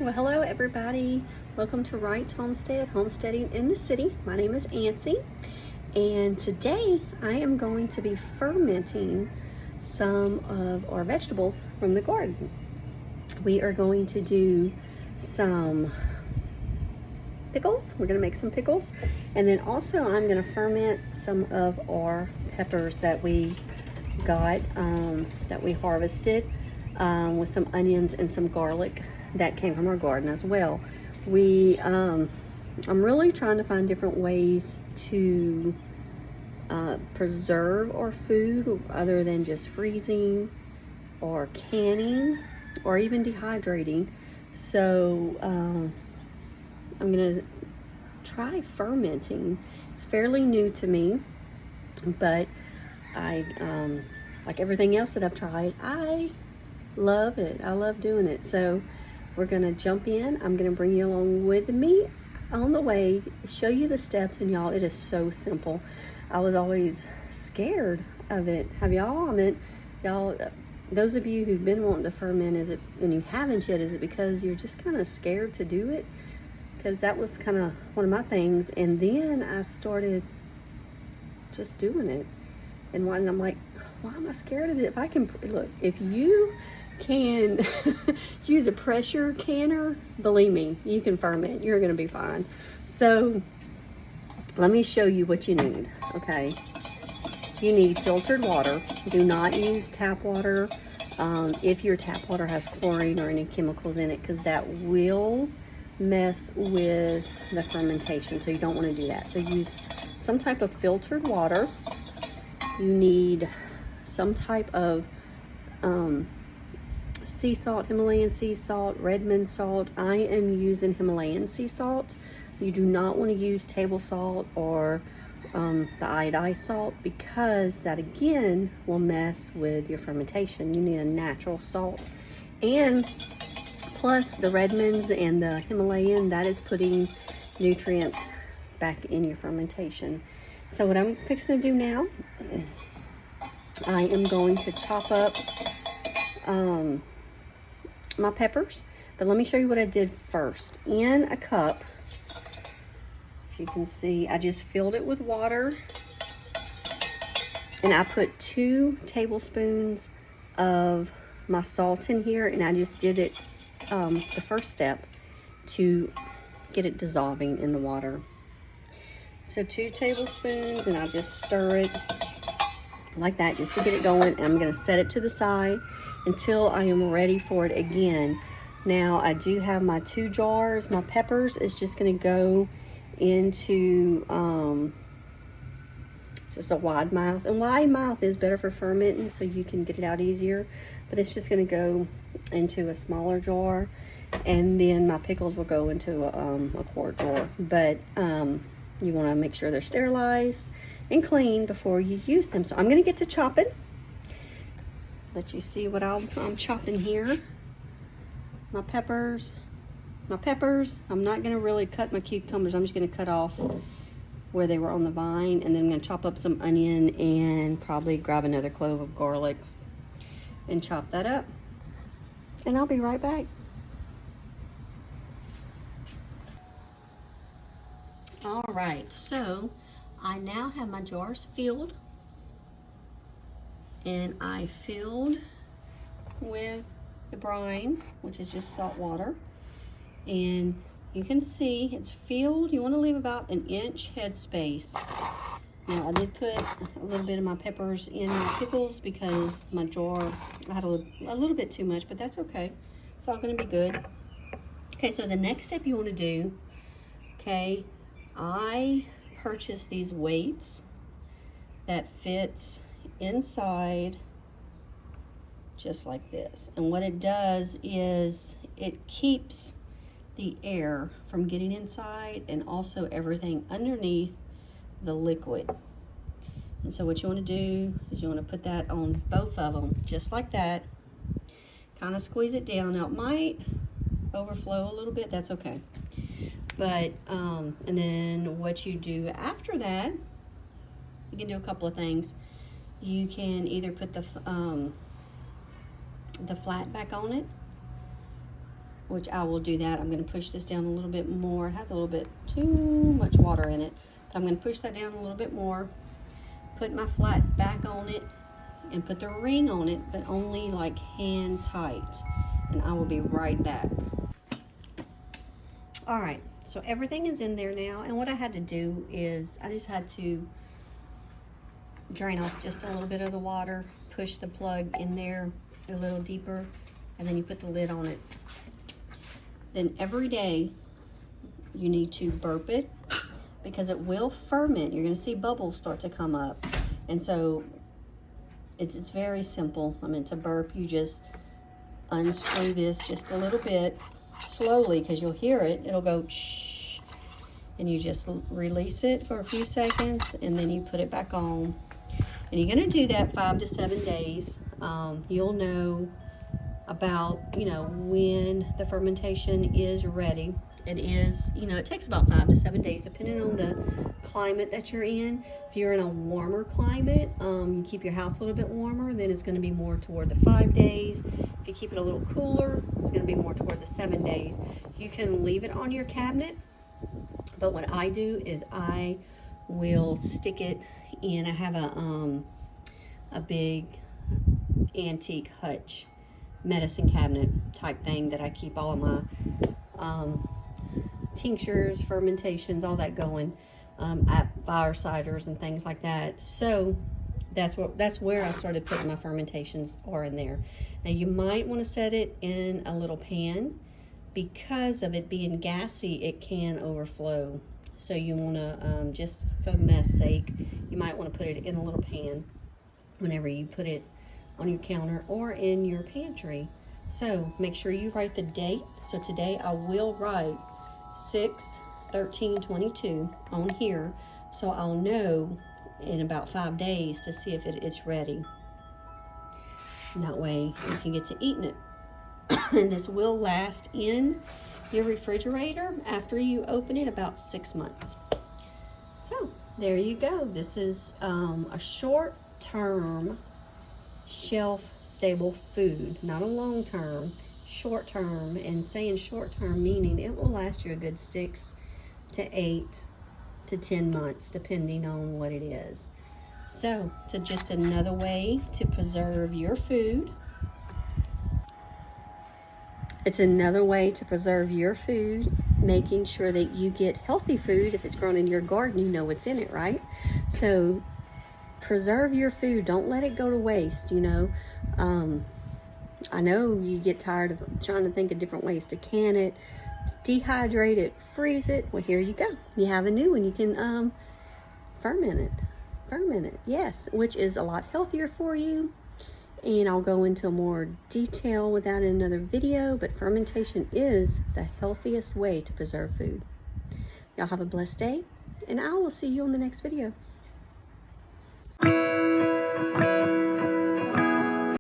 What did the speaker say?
Well, hello everybody. Welcome to Wright's Homestead, homesteading in the city. My name is Ancy, and today I am going to be fermenting some of our vegetables from the garden. We are going to do some pickles. We're going to make some pickles, and then also I'm going to ferment some of our peppers that we got, that we harvested, with some onions and some garlic that came from our garden as well. I'm really trying to find different ways to preserve our food other than just freezing or canning or even dehydrating. So I'm gonna try fermenting. It's fairly new to me, but I like everything else that I've tried, I love it. I love doing it. So we're gonna jump in. I'm gonna bring you along with me on the way, show you the steps, and y'all, it is so simple. I was always scared of it. Have y'all? I mean, y'all, those of you who've been wanting to ferment, is it, and you haven't yet, is it because you're just kind of scared to do it? Because that was kind of one of my things, and then I started just doing it. And I'm like, why am I scared of it? If I can, look, if you can use a pressure canner, believe me, you can ferment. You're going to be fine. So let me show you what you need, okay? You need filtered water. Do not use tap water if your tap water has chlorine or any chemicals in it, because that will mess with the fermentation. So you don't want to do that. So use some type of filtered water. You need some type of sea salt, Himalayan sea salt, Redmond salt. I am using Himalayan sea salt. You do not want to use table salt or the iodized salt, because that again will mess with your fermentation. You need a natural salt. And plus the Redmonds and the Himalayan, that is putting nutrients back in your fermentation. So what I'm fixing to do now, I am going to chop up my peppers. But let me show you what I did first. In a cup, if you can see, I just filled it with water, and I put 2 tablespoons of my salt in here, and I just did it the first step to get it dissolving in the water. So 2 tablespoons, and I'll just stir it like that just to get it going. And I'm going to set it to the side until I am ready for it again. Now I do have my 2 jars. My peppers is just going to go into just a wide mouth, and wide mouth is better for fermenting, so you can get it out easier. But it's just going to go into a smaller jar, and then my pickles will go into a quart jar. But you want to make sure they're sterilized and clean before you use them. So I'm going to get to chopping. Let you see what I'm chopping here. My peppers. I'm not going to really cut my cucumbers. I'm just going to cut off where they were on the vine, and then I'm going to chop up some onion and probably grab another clove of garlic and chop that up. And I'll be right back. All right, so I now have my jars filled, and I filled with the brine, which is just salt water. And you can see it's filled. You want to leave about an inch head space. Now I did put a little bit of my peppers in my pickles because my jar, I had a little bit too much, but that's okay. It's all going to be good. Okay, so the next step you want to do, okay, I purchased these weights that fits inside just like this. And what it does is it keeps the air from getting inside, and also everything underneath the liquid. And so what you want to do is you want to put that on both of them just like that. Kind of squeeze it down. Now it might overflow a little bit, that's okay. But and then what you do after that, you can do a couple of things. You can either put the flat back on it, which I will do that. I'm going to push this down a little bit more. It has a little bit too much water in it, but I'm going to push that down a little bit more, put my flat back on it, and put the ring on it, but only like hand tight. And I will be right back. All right, so everything is in there now, and what I had to do is I just had to drain off just a little bit of the water, push the plug in there a little deeper, and then you put the lid on it. Then every day you need to burp it, because it will ferment. You're going to see bubbles start to come up, and so it's very simple. I mean, to burp, you just unscrew this just a little bit slowly, because you'll hear it. It'll go shh, and you just release it for a few seconds, and then you put it back on. And you're going to do that 5 to 7 days. You'll know about, when the fermentation is ready. It is, it takes about 5 to 7 days, depending on the climate that you're in. If you're in a warmer climate, you keep your house a little bit warmer, then it's going to be more toward the 5 days. If you keep it a little cooler, it's going to be more toward the 7 days. You can leave it on your cabinet, but what I do is I will stick it in. I have a big antique hutch medicine cabinet type thing that I keep all of my tinctures, fermentations, all that going, fire ciders and things like that. So that's where I started putting my fermentations, are in there. Now you might want to set it in a little pan, because of it being gassy, it can overflow. So you want to, just for the mess sake, you might want to put it in a little pan whenever you put it on your counter or in your pantry. So make sure you write the date. So today I will write 6/13/22 on here, so I'll know in about 5 days to see if it's ready. And that way you can get to eating it. And this will last in your refrigerator after you open it about 6 months. So there you go. This is a short-term shelf-stable food, not a long-term, short-term. And saying short-term meaning it will last you a good 6 to 8 to 10 months, depending on what it is. So it's just another way to preserve your food. It's another way to preserve your food, making sure that you get healthy food. If it's grown in your garden, you know what's in it, right? So preserve your food. Don't let it go to waste, I know you get tired of trying to think of different ways to can it, dehydrate it, freeze it. Well, here you go. You have a new one. You can ferment it, yes, which is a lot healthier for you. And I'll go into more detail with that in another video, but fermentation is the healthiest way to preserve food. Y'all have a blessed day, and I will see you on the next video.